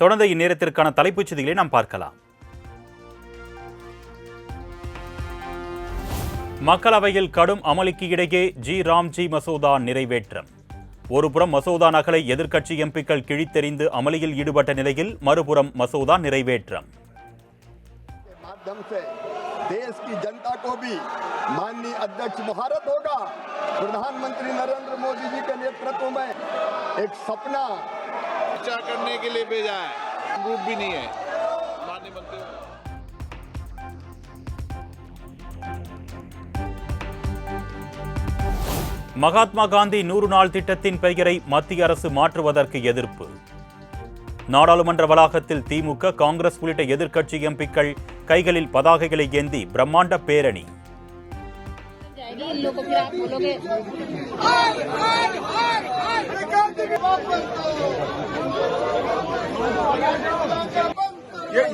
தொடர்ந்து இந்நேரத்திற்கான தலைப்புச் செய்திகளை நாம் பார்க்கலாம். மக்களவையில் கடும் அமளிக்கு இடையே ராம்ஜி மசோதா நிறைவேற்றம். ஒருபுறம் மசோதா நகலை எதிர்க்கட்சி எம்பிக்கள் கிழித்தெறிந்து அமளியில் ஈடுபட்ட நிலையில் மறுபுறம் மசோதா நிறைவேற்றம். देश की जनता को भी माननीय अध्यक्ष भारत होगा प्रधानमंत्री नरेंद्र मोदी जी के नेतृत्व में एक सपना चर्चा करने के लिए भेजा है, ग्रुप भी नहीं है माननीय मंत्री. மகாத்மா காந்தி 100 நாள் திட்டத்தின் பெயரை மத்திய அரசு மாற்றுவதற்கு எதிர்ப்பு. நாடாளுமன்ற வளாகத்தில் திமுக, காங்கிரஸ் உள்ளிட்ட எதிர்க்கட்சி எம்பிக்கள் கைகளில் பதாகைகளை ஏந்தி பிரம்மாண்ட பேரணி.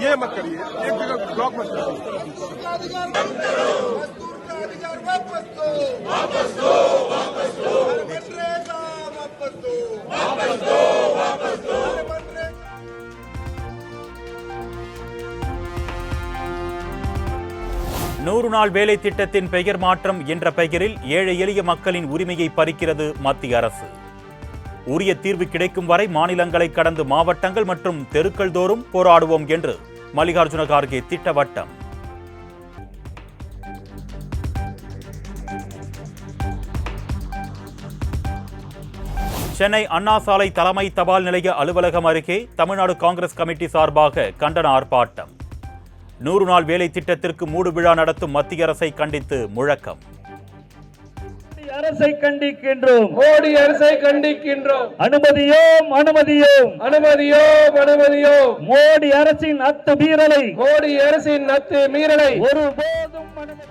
ये मत करिए, एक जगह ब्लॉक मत நூறு நாள் வேலை திட்டத்தின் பெயர் மாற்றம் என்ற பெயரில் ஏழை எளிய மக்களின் உரிமையை பறிக்கிறது மத்திய அரசு. உரிய தீர்வு கிடைக்கும் வரை மாநிலங்களை கடந்து மாவட்டங்கள் மற்றும் தெருக்கள் தோறும் போராடுவோம் என்று மல்லிகார்ஜுன கார்கே திட்டவட்டம். சென்னை அண்ணா சாலை தலைமை தபால் நிலைய அலுவலகம் அருகே தமிழ்நாடு காங்கிரஸ் கமிட்டி சார்பாக கண்டன ஆர்ப்பாட்டம். 100 நாள் வேலை திட்டத்திற்கு மூடு விழா நடத்தும் மத்திய அரசை கண்டித்து முழக்கம். அரசை கண்டிக்கின்றோம், மோடி அரசை கண்டிக்கின்றோம். அனுமதியோம் அனுமதியோம் அனுமதியோம் அனுமதியோம் மோடி அரசின் அத்துமீறலை, மோடி அரசின் அத்துமீறலை ஒருபோதும் அனுமதி.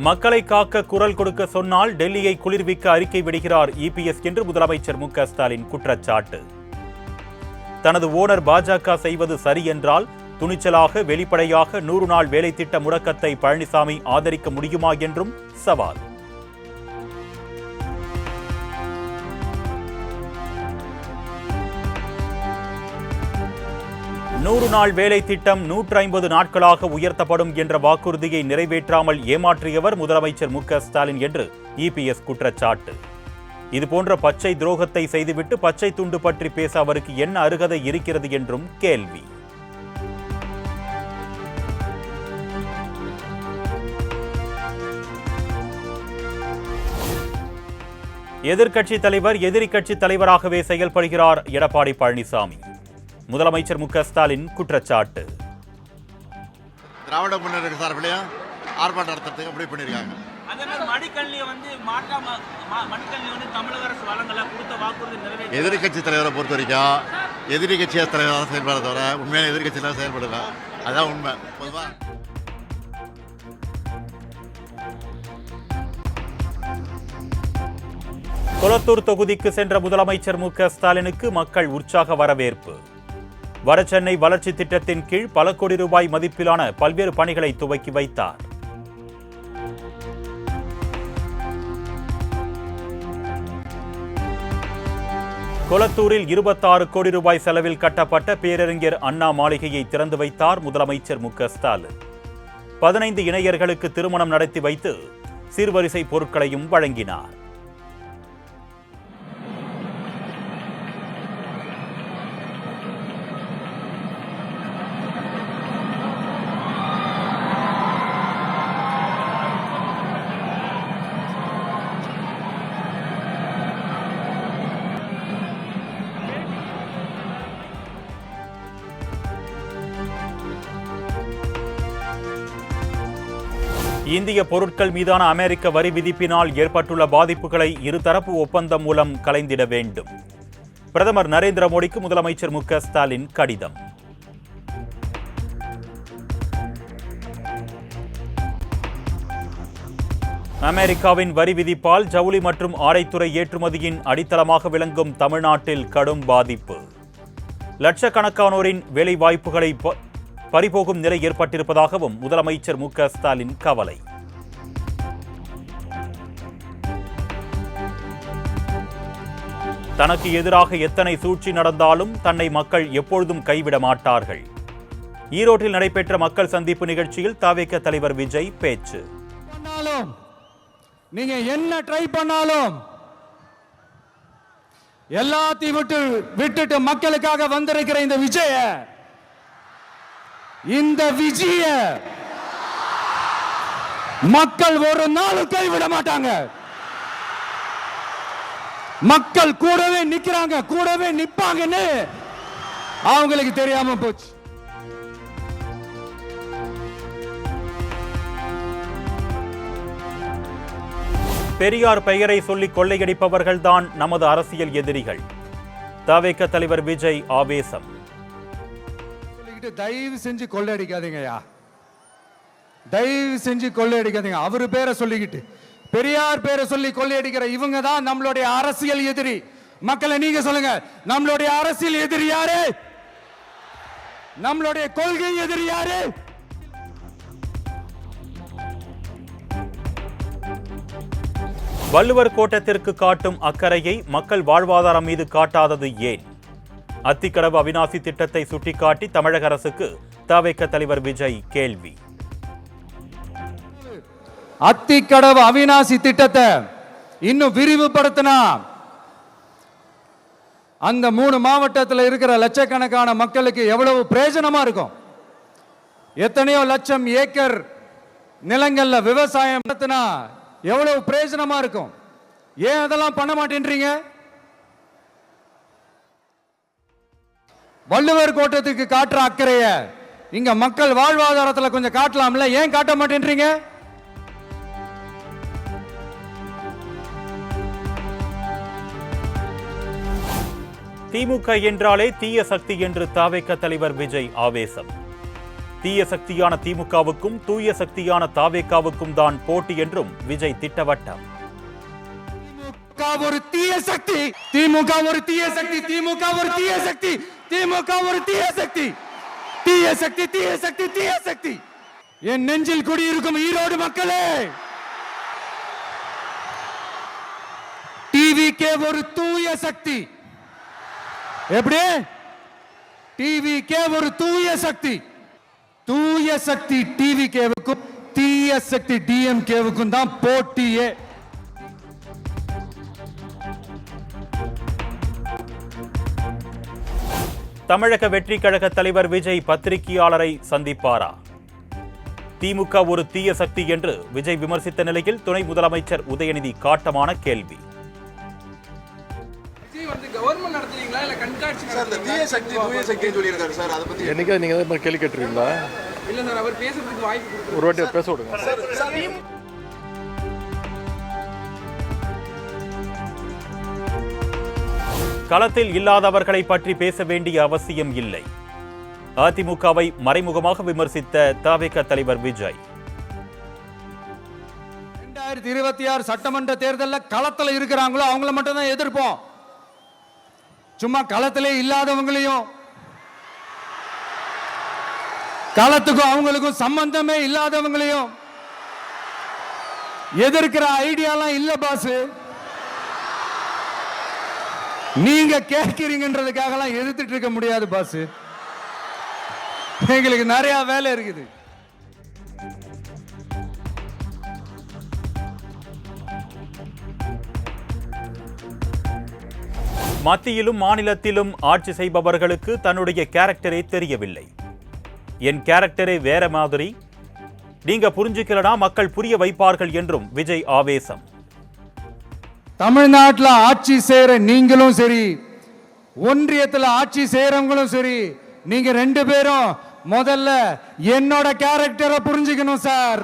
மக்களை காக்க குரல் கொடுக்க சொன்னால் டெல்லியை குளிர்விக்க அறிக்கை விடுகிறார் இபிஎஸ் என்று முதலமைச்சர் மு.க. ஸ்டாலின் குற்றச்சாட்டு. தனது ஓனர் பாஜக செய்வது சரி என்றால் துணிச்சலாக வெளிப்படையாக 100 நாள் வேலை திட்ட முடக்கத்தை பழனிசாமி ஆதரிக்க முடியுமா என்றும் சவால். நூறு நாள் வேலை திட்டம் 150 நாட்களாக உயர்த்தப்படும் என்ற வாக்குறுதியை நிறைவேற்றாமல் ஏமாற்றியவர் முதலமைச்சர் மு.க. ஸ்டாலின் என்று இபிஎஸ் குற்றச்சாட்டு. இதுபோன்ற பச்சை துரோகத்தை செய்துவிட்டு பச்சை துண்டு பற்றி பேச அவருக்கு என்ன அருகதை இருக்கிறது என்றும் கேள்வி. எதிர்க்கட்சி தலைவர் எதிரி கட்சி தலைவராகவே செயல்படுகிறார் எடப்பாடி பழனிசாமி. முதலமைச்சர் மு.க. ஸ்டாலின் குற்றச்சாட்டு. திராவிட முன்னேற்ற சார்பிலையா ஆர்ப்பாட்டம் நடத்துறதுக்கு அப்படி பண்ணிருக்காங்க. எதிர்கட்சி தலைவரை பொறுத்த வரைக்கும் எதிரி கட்சி தலைவராக செயல்பட தவிர உண்மையான எதிர்கட்சி தலைவர் செயல்படுங்க, அதான் உண்மை. பொதுவா கொளத்தூர் தொகுதிக்கு சென்ற முதலமைச்சர் மு.க. ஸ்டாலினுக்கு மக்கள் உற்சாக வரவேற்பு. வடசென்னை வளர்ச்சி திட்டத்தின் கீழ் பல கோடி ரூபாய் மதிப்பிலான பல்வேறு பணிகளை துவக்கி வைத்தார். கொளத்தூரில் 26 கோடி ரூபாய் செலவில் கட்டப்பட்ட பேரறிஞர் அண்ணா மாளிகையை திறந்து வைத்தார் முதலமைச்சர் மு.க. ஸ்டாலின். 15 இணையர்களுக்கு திருமணம் நடத்தி வைத்து சீர்வரிசை பொருட்களையும் வழங்கினார். இந்திய பொருட்கள் மீதான அமெரிக்க வரி விதிப்பினால் ஏற்பட்டுள்ள பாதிப்புகளை இருதரப்பு ஒப்பந்தம் மூலம் களைந்திட வேண்டும். பிரதமர் நரேந்திர மோடிக்கு முதலமைச்சர் மு.க. ஸ்டாலின் கடிதம். அமெரிக்காவின் வரி விதிப்பால் ஜவுளி மற்றும் ஆடைத்துறை ஏற்றுமதியின் அடித்தளமாக விளங்கும் தமிழ்நாட்டில் கடும் பாதிப்பு. லட்சக்கணக்கானோரின் வேலை வாய்ப்புகளை பறிபோகும் நிலை ஏற்பட்டிருப்பதாகவும் முதலமைச்சர் மு.க. ஸ்டாலின் கவலை. தனக்கு எதிராக எத்தனை சூழ்ச்சி நடந்தாலும் தன்னை மக்கள் எப்பொழுதும் கைவிட மாட்டார்கள். ஈரோட்டில் நடைபெற்ற மக்கள் சந்திப்பு நிகழ்ச்சியில் தவிக தலைவர் விஜய் பேச்சு. நீங்க என்ன ட்ரை பண்ணாலும் எல்லாத்தையும் விட்டுட்டு மக்களுக்காக வந்திருக்கிற இந்த விஜய மக்கள் ஒரு நாளும் கைவிட மாட்டாங்க. மக்கள் கூடவே நிக்கிறாங்க, கூடவே நிப்பாங்கன்னு அவங்களுக்கு தெரியாம போச்சு. பெரியார் பெயரை சொல்லி கொள்ளையடிப்பவர்கள்தான் நமது அரசியல் எதிரிகள். தவிக தலைவர் விஜய் ஆவேசம். தயவு செஞ்சு கொள்ளையடிக்காதீங்கயா, தயவு செஞ்சு கொள்ளையடிக்காதீங்க. அவரு பேரை சொல்லிக்கிட்டு பெரியார் பேரை சொல்லி கொள்ளையடிக்கிற இவங்க தான் நம்மளுடைய அரசியல் எதிரி. மக்களை நீங்க சொல்லுங்க, நம்மளுடைய அரசியல் எதிரி யாரு? நம்மளுடைய கொள்கை எதிரி யாரு? வள்ளுவர் கோட்டத்திற்கு காட்டும் அக்கறையை மக்கள் வாழ்வாதாரம் மீது காட்டாதது ஏன்? அத்திக்கடவு அவிநாசி திட்டத்தை சுட்டிக்காட்டி தமிழக அரசுக்கு தவிக தலைவர் விஜய் கேள்வி. அத்திக்கடவு அவிநாசி திட்டத்தை இன்னும் விரிவுபடுத்தினா அந்த 3 மாவட்டத்தில் இருக்கிற லட்சக்கணக்கான மக்களுக்கு எவ்வளவு பிரயோஜனமா இருக்கும். எத்தனையோ லட்சம் ஏக்கர் நிலங்கள்ல விவசாயம் நடத்தினா எவ்வளவு பிரயோஜனமா இருக்கும். ஏன் அதெல்லாம் பண்ண மாட்டேன்றீங்க? வள்ளுவர் கோட்டத்துக்கு காட்டுற அக்கறைய இங்க மக்கள் வாழ்வாதாரத்துல கொஞ்சம் காட்டலாம்ல, ஏன் காட்ட மாட்டேன்றீங்க? திமுக என்றாலே தீய சக்தி என்று தவிக தலைவர் விஜய் ஆவேசம். தீய சக்தியான திமுகவுக்கும் தூய சக்தியான தவிகவுக்கும் தான் போட்டி என்றும் விஜய் திட்டவட்டம். திமுக ஒரு தீய சக்தி, திமுக ஒரு தீய சக்தி, திமுக ஒரு தீய சக்தி, திமுக ஒரு தீய சக்தி, தீய சக்தி, தீய சக்தி, தீய சக்தி. என் நெஞ்சில் குடியிருக்கும் ஈரோடு மக்களே, டிவிகே ஒரு தூய சக்தி. எப்படி? டிவிகே ஒரு தூய சக்தி. தூய சக்தி டிவிகேவுக்கும் தீய சக்தி டிஎம்கேவுக்கும் தான் போட்டியே. தமிழக வெற்றி கழக தலைவர் விஜய் பத்திரிகையாளரை சந்திப்பாரா? திமுக ஒரு தீய சக்தி என்று விஜய் விமர்சித்த நிலையில் துணை முதலமைச்சர் உதயநிதி காட்டமான கேள்வி. என்னைக்கா நீங்க கேள்வி கேட்டுருக்கீங்களா? இல்ல சார், அவர் பேசுறதுக்கு வாய்ப்பு ஒரு வாட்டி பேச விடுங்க. களத்தில் இல்லாதவர்களை பற்றி பேச வேண்டிய அவசியம் இல்லை. அதிமுகவை மறைமுகமாக விமர்சித்த தவிக தலைவர் விஜய். 2026 சட்டமன்ற தேர்தலில் களத்தில் இருக்கிறாங்களோ அவங்கள மட்டும் தான் எதிர்ப்போம். சும்மா களத்திலே இல்லாதவங்களையும், களத்துக்கும் அவங்களுக்கும் சம்பந்தமே இல்லாதவங்களையும் எதிர்க்கிற ஐடியாலாம் இல்ல பாஸ். நீங்க கேட்கிறீங்கன்றதுக்காக எல்லாம் எதிர்த்துட்டு இருக்க முடியாது பாஸ். எங்களுக்கு நிறைய வேலை இருக்குது. மத்தியிலும் மாநிலத்திலும் ஆட்சி செய்பவர்களுக்கு தன்னுடைய கேரக்டரே தெரியவில்லை. என் கேரக்டரே வேற மாதிரி, நீங்க புரிஞ்சுக்கலனா மக்கள் புரிய வைப்பார்கள் என்றும் விஜய் ஆவேசம். தமிழ்நாட்டில் ஆட்சி செய்யற நீங்களும் சரி, ஒன்றியத்தில் ஆட்சி செய்யறவங்களும் சரி, நீங்க 2 பேரும் முதல்ல என்னோட கேரக்டரை புரிஞ்சுக்கணும் சார்.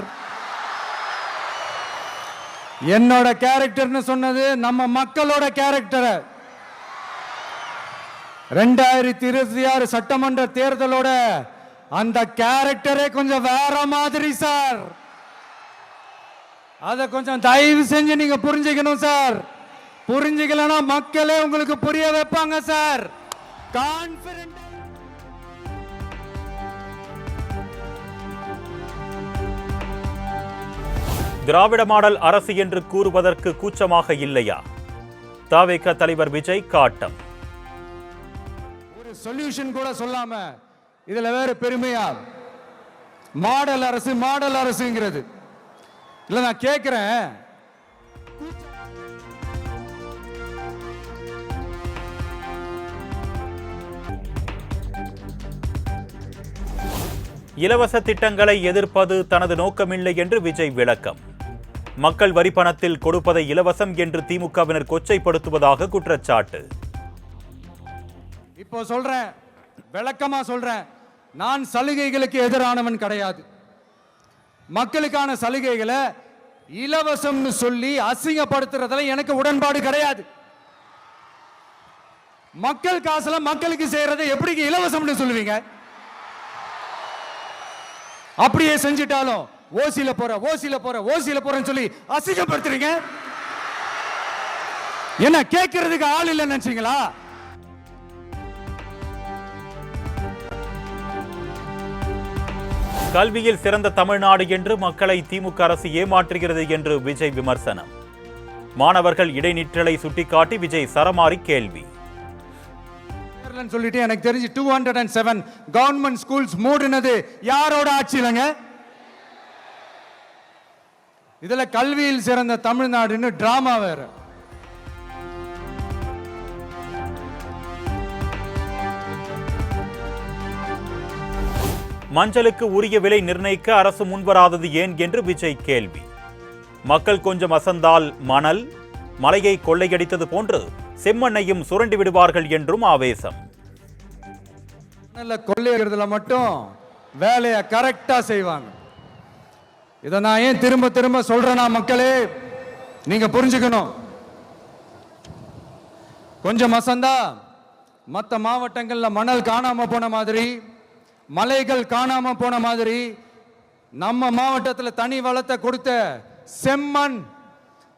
என்னோட கேரக்டர்னு சொன்னது நம்ம மக்களோட கேரக்டரை. 2026 சட்டமன்ற தேர்தலோட அந்த கேரக்டரே கொஞ்சம் வேற மாதிரி சார். அத கொஞ்சம் தயவு செஞ்சு நீங்க புரிஞ்சுக்கணும் சார். புரிஞ்சுக்கலனா மக்களே உங்களுக்கு புரிய வைப்பாங்க சார். கான்ஃபிடன்ட். திராவிட மாடல் அரசு என்று கூறுவதற்கு கூச்சமாக இல்லையா? தாவேக தலைவர் விஜய் காட்டம். ஒரு சொல்யூஷன் கூட சொல்லாம இதுல வேற பெருமையா மாடல் அரசு மாடல் அரசுங்கிறது இல்ல. நான் கேட்கிறேன், இலவச திட்டங்களை எதிர்ப்பது தனது நோக்கமில்லை என்று விஜய் விளக்கம். மக்கள் வரி பணத்தில் கொடுப்பதை இலவசம் என்று திமுகவினர் கொச்சைப்படுத்துவதாக குற்றச்சாட்டு. இப்போ சொல்றேன், விளக்கமா சொல்றேன், நான் சலுகைகளுக்கு எதிரானவன் கிடையாது. மக்களுக்கான சலுகைகளை இலவசம்னு சொல்லி அசிங்கப்படுத்துறதுல எனக்கு உடன்பாடு கிடையாது. மக்கள் காசுல மக்களுக்கு செய்யறதை எப்படி இலவசம்னு சொல்லுவீங்க? அப்படியே செஞ்சிட்டாலும் ஓசில போறேன்னு சொல்லி அசிங்கப்படுத்துறீங்க. என்ன கேட்கறதுக்கு ஆள் இல்லைன்னு நினைச்சீங்களா? கல்வியில் சிறந்த தமிழ்நாடு என்று மக்களை திமுக அரசு ஏமாற்றுகிறது என்று விஜய் விமர்சனம். மாணவர்கள் இடைநிற்றலை சுட்டிக்காட்டி விஜய் சரமாரி கேள்வி. சொல்லிட்டு எனக்கு தெரிஞ்சு 207 கவர்மெண்ட் ஸ்கூல்ஸ் மூடினது யாரோட ஆட்சியிலங்க? இதுல கல்வியில் சிறந்த தமிழ்நாடுன்னு டிராமா வேற. மஞ்சளுக்கு உரிய விலை நிர்ணயிக்க அரசு முன்வராதது ஏன் என்று விஜய் கேள்வி. மக்கள் கொஞ்சம் அசந்தால் மணல் மலையை கொள்ளையடித்தது போன்று செம்மண்ணையும் சுரண்டி விடுவார்கள் என்றும் ஆவேசம். கொள்ளையடிக்கிறதுல மட்டும் வேலையை கரெக்டா செய்வாங்க. இதை நான் ஏன் திரும்ப திரும்ப சொல்றேன்னா, மக்களே நீங்க புரிஞ்சுக்கணும். கொஞ்சம் அசந்தா மற்ற மாவட்டங்கள்ல மணல் காணாம போன மாதிரி, மலைகள் காணாம போன மாதிரி, நம்ம மாவட்டத்தில் தனி வளத்தை கொடுத்த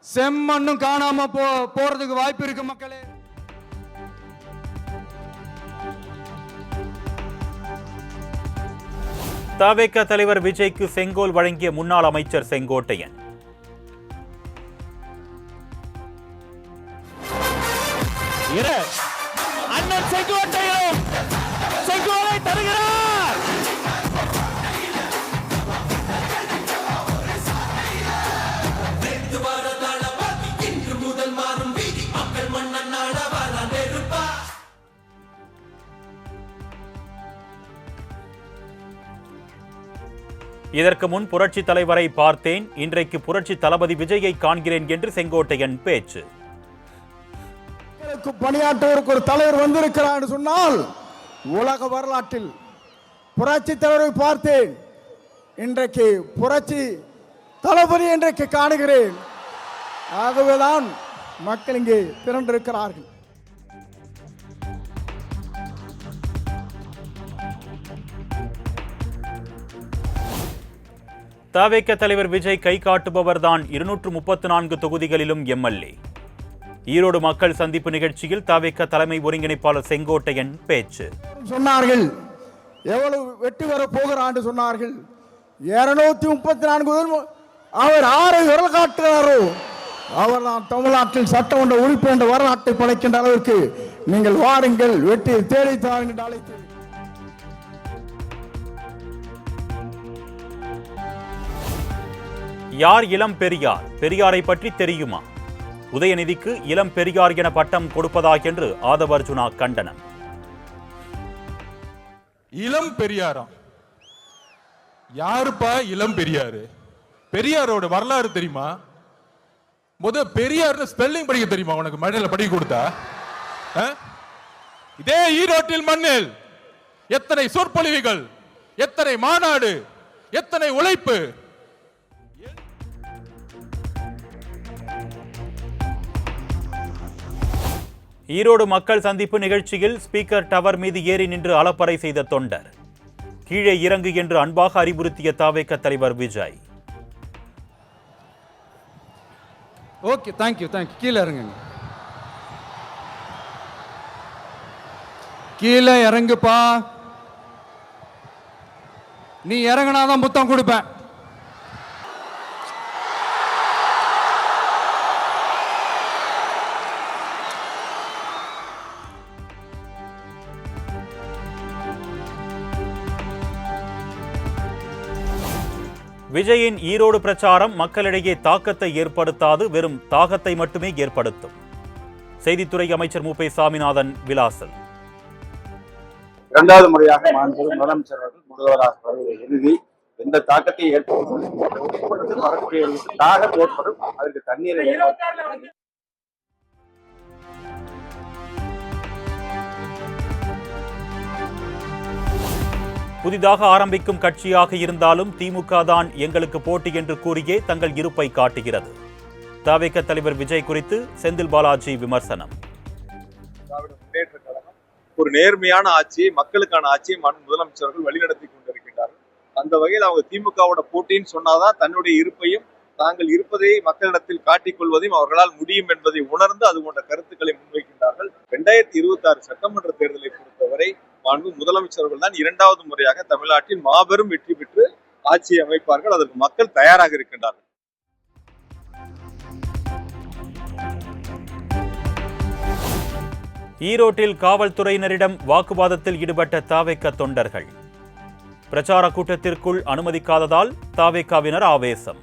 செம்மண்ணும் காணாம போறதுக்கு வாய்ப்பு இருக்கு மக்களே. தாவேக தலைவர் விஜய்க்கு செங்கோல் வழங்கிய முன்னாள் அமைச்சர் செங்கோட்டையன். அண்ணன் செங்கோட்டையன் செங்கோலை தருகிறார். இதற்கு முன் புரட்சி தலைவரை பார்த்தேன், இன்றைக்கு புரட்சி தளபதி விஜயை காண்கிறேன் என்று செங்கோட்டையன் பேச்சு. பணியாற்றுவதற்கு ஒரு தலைவர் வந்திருக்கிறார் சொன்னால், உலக வரலாற்றில் புரட்சி தலைவரை பார்த்தேன், இன்றைக்கு புரட்சி தளபதி இன்றைக்கு காணுகிறேன். ஆகவேதான் மக்கள் இங்கே திரண்டிருக்கிறார்கள். தாவேக தலைவர் விஜய் கை காட்டுபவர்தான் 234 தொகுதிகளிலும் எம்எல்ஏ. ஈரோடு மக்கள் சந்திப்பு நிகழ்ச்சியில் தாவேக தலைமை ஒருங்கிணைப்பாளர் செங்கோட்டையன் பேச்சு. சொன்னார்கள் எவ்வளவு வெற்றி வர போகிறார் சொன்னார்கள். 234 அவர் ஆறு விரல் காட்டுகிறாரோ அவர் தான் தமிழ்நாட்டில் சட்டமன்ற உறுப்பினர் என்ற வரலாற்றை படைக்கின்ற அளவிற்கு நீங்கள் வாருங்கள், வெற்றி தேடித்தார் என்று அழைத்து. யார் இளம் பெரியார்? பெரியாரை பற்றி தெரியுமா? உதயநிதிக்கு இளம் பெரியார் என பட்டம் கொடுப்பதா என்று ஆதவ அர்ஜுனா கண்டனம். இளம் பெரியாரா? யாருப்பா இளம் பெரியாரு? பெரியாரோட வரலாறு தெரியுமா? பெரியார் ஸ்பெல்லிங் படிக்க தெரியுமா உனக்கு? மழையில படிக்க கொடுத்தா? இதே ஈரோட்டில் மண்ணில் எத்தனை சொற்பொழிவுகள், எத்தனை மாநாடு, எத்தனை உழைப்பு. ஈரோடு மக்கள் சந்திப்பு நிகழ்ச்சியில் ஸ்பீக்கர் டவர் மீது ஏறி நின்று அலப்பறை செய்த தொண்டர். கீழே இறங்கு என்று அன்பாக அறிவுறுத்திய தாவேக தலைவர் விஜய். Okay, thank you. கீழே இறங்குங்க, கீழே இறங்குப்பா. நீ இறங்கினாதான் புத்தம் கொடுப்பேன். விஜயின் ஈரோடு பிரச்சாரம் மக்களிடையே தாக்கத்தை ஏற்படுத்தாது, வெறும் தாகத்தை மட்டுமே ஏற்படுத்தும். செய்தித்துறை அமைச்சர் மு. சாமிநாதன் விலாசல். இரண்டாவது முறையாக முதலமைச்சர் அவர்கள் முதல்வராக வருவதை எழுதி எந்த தாக்கத்தை ஏற்படுத்தும் வரக்கூடிய தாகம் ஏற்படும். அதற்கு தண்ணீரை புதிதாக ஆரம்பிக்கும் கட்சியாக இருந்தாலும் திமுக தான் எங்களுக்கு போட்டி என்று கூறியே தங்கள் இருப்பை காட்டுகிறது. தவிக தலைவர் விஜய் குறித்து செந்தில் பாலாஜி விமர்சனம். ஒரு நேர்மையான ஆட்சியை, மக்களுக்கான ஆட்சியை முதலமைச்சர்கள் வழிநடத்தி கொண்டிருக்கின்றார்கள். அந்த வகையில் அவங்க திமுகவோட போட்டின்னு சொன்னாதான் தன்னுடைய இருப்பையும் தாங்கள் இருப்பதை மக்களிடத்தில் காட்டிக் கொள்வதையும் அவர்களால் முடியும் என்பதை உணர்ந்து அது போன்ற கருத்துக்களை முன்வைக்கின்றார்கள். 2026 சட்டமன்ற தேர்தலை பொறுத்தவரை முதலமைச்சர்கள் தான் இரண்டாவது முறையாக தமிழ்நாட்டில் மாபெரும் வெற்றி பெற்று ஆட்சியை அமைப்பார்கள். அதற்கு மக்கள் தயாராக இருக்கின்றார்கள். ஈரோட்டில் காவல்துறையினரிடம் வாக்குவாதத்தில் ஈடுபட்ட தவிக தொண்டர்கள். பிரச்சார கூட்டத்திற்குள் அனுமதிக்காததால் தவிகவினர் ஆவேசம்.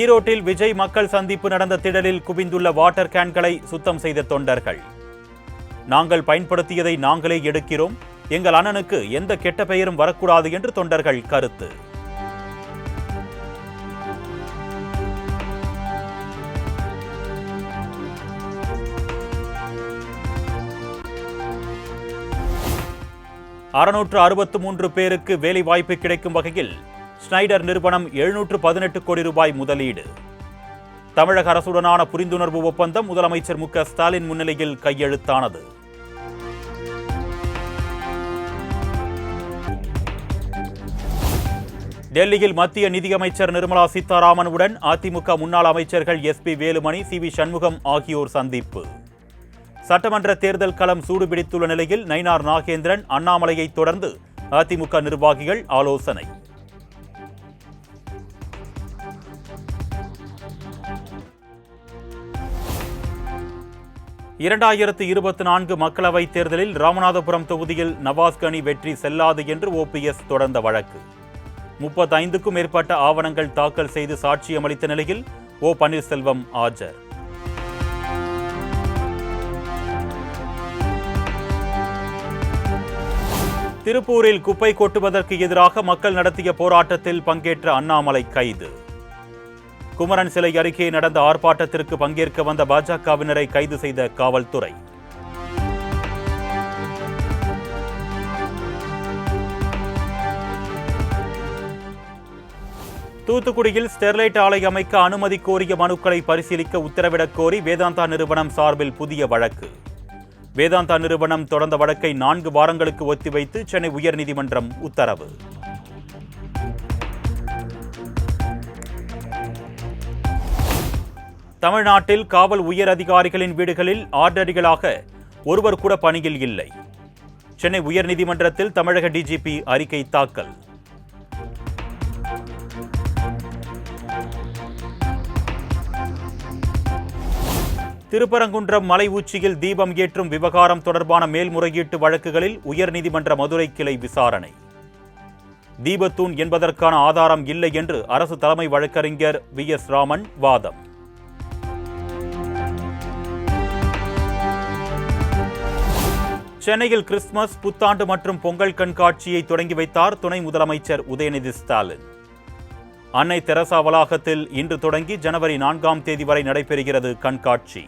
ஈரோட்டில் விஜய் மக்கள் சந்திப்பு நடந்த திடலில் குவிந்துள்ள வாட்டர் கேன்களை சுத்தம் செய்த தொண்டர்கள். நாங்கள் பயன்படுத்தியதை நாங்களே எடுக்கிறோம், எங்கள் அண்ணனுக்கு எந்த கெட்ட பெயரும் வரக்கூடாது என்று தொண்டர்கள் கருத்து. $663 பேருக்கு வேலை வாய்ப்பு கிடைக்கும் வகையில் ஸ்னைடர் நிறுவனம் 718 கோடி ரூபாய் முதலீடு. தமிழக அரசுடனான புரிந்துணர்வு ஒப்பந்தம் முதலமைச்சர் மு. ஸ்டாலின் முன்னிலையில் கையெழுத்தானது. டெல்லியில் மத்திய நிதியமைச்சர் நிர்மலா சீதாராமனுடன் அதிமுக முன்னாள் அமைச்சர்கள் SP வேலுமணி, CV சண்முகம் ஆகியோர் சந்திப்பு. சட்டமன்ற தேர்தல் களம் சூடுபிடித்துள்ள நிலையில் நயினார் நாகேந்திரன், அண்ணாமலையை தொடர்ந்து அதிமுக நிர்வாகிகள் ஆலோசனை. (2024) மக்களவைத் தேர்தலில் ராமநாதபுரம் தொகுதியில் நவாஸ் கனி வெற்றி செல்லாது என்று OPS தொடர்ந்த வழக்கு. 35க்கும் மேற்பட்ட ஆவணங்கள் தாக்கல் செய்து சாட்சியமளித்த நிலையில் O. பன்னீர்செல்வம் ஆஜர். திருப்பூரில் குப்பை கொட்டுவதற்கு எதிராக மக்கள் நடத்திய போராட்டத்தில் பங்கேற்ற அண்ணாமலை கைது. குமரன் சிலை அருகே நடந்த ஆர்ப்பாட்டத்திற்கு பங்கேற்க வந்த பாஜகவினரை கைது செய்த காவல்துறை. தூத்துக்குடியில் ஸ்டெர்லைட் ஆலை அமைக்க அனுமதி கோரிய மனுக்களை பரிசீலிக்க உத்தரவிடக் கோரி வேதாந்தா நிறுவனம் சார்பில் புதிய வழக்கு. வேதாந்தா நிறுவனம் தொடர்ந்த வழக்கை 4 வாரங்களுக்கு ஒத்திவைத்து சென்னை உயர்நீதிமன்றம் உத்தரவு. தமிழ்நாட்டில் காவல் உயர் அதிகாரிகளின் வீடுகளில் ஆர்டரிகளாக ஒருவர் கூட பணியில் இல்லை. சென்னை உயர்நீதிமன்றத்தில் தமிழக DGP அறிக்கை தாக்கல். திருப்பரங்குன்றம் மலை உச்சியில் தீபம் ஏற்றும் விவகாரம் தொடர்பான மேல்முறையீட்டு வழக்குகளில் உயர்நீதிமன்ற மதுரை கிளை விசாரணை. தீபத்தூண் என்பதற்கான ஆதாரம் இல்லை என்று அரசு தலைமை வழக்கறிஞர் VS ராமன் வாதம். சென்னையில் கிறிஸ்துமஸ், புத்தாண்டு மற்றும் பொங்கல் கண்காட்சியை தொடங்கி வைத்தார் துணை முதலமைச்சர் உதயநிதி ஸ்டாலின். அன்னை தெரசா வளாகத்தில் இன்று தொடங்கி ஜனவரி 4ஆம் தேதி வரை நடைபெறுகிறது கண்காட்சி.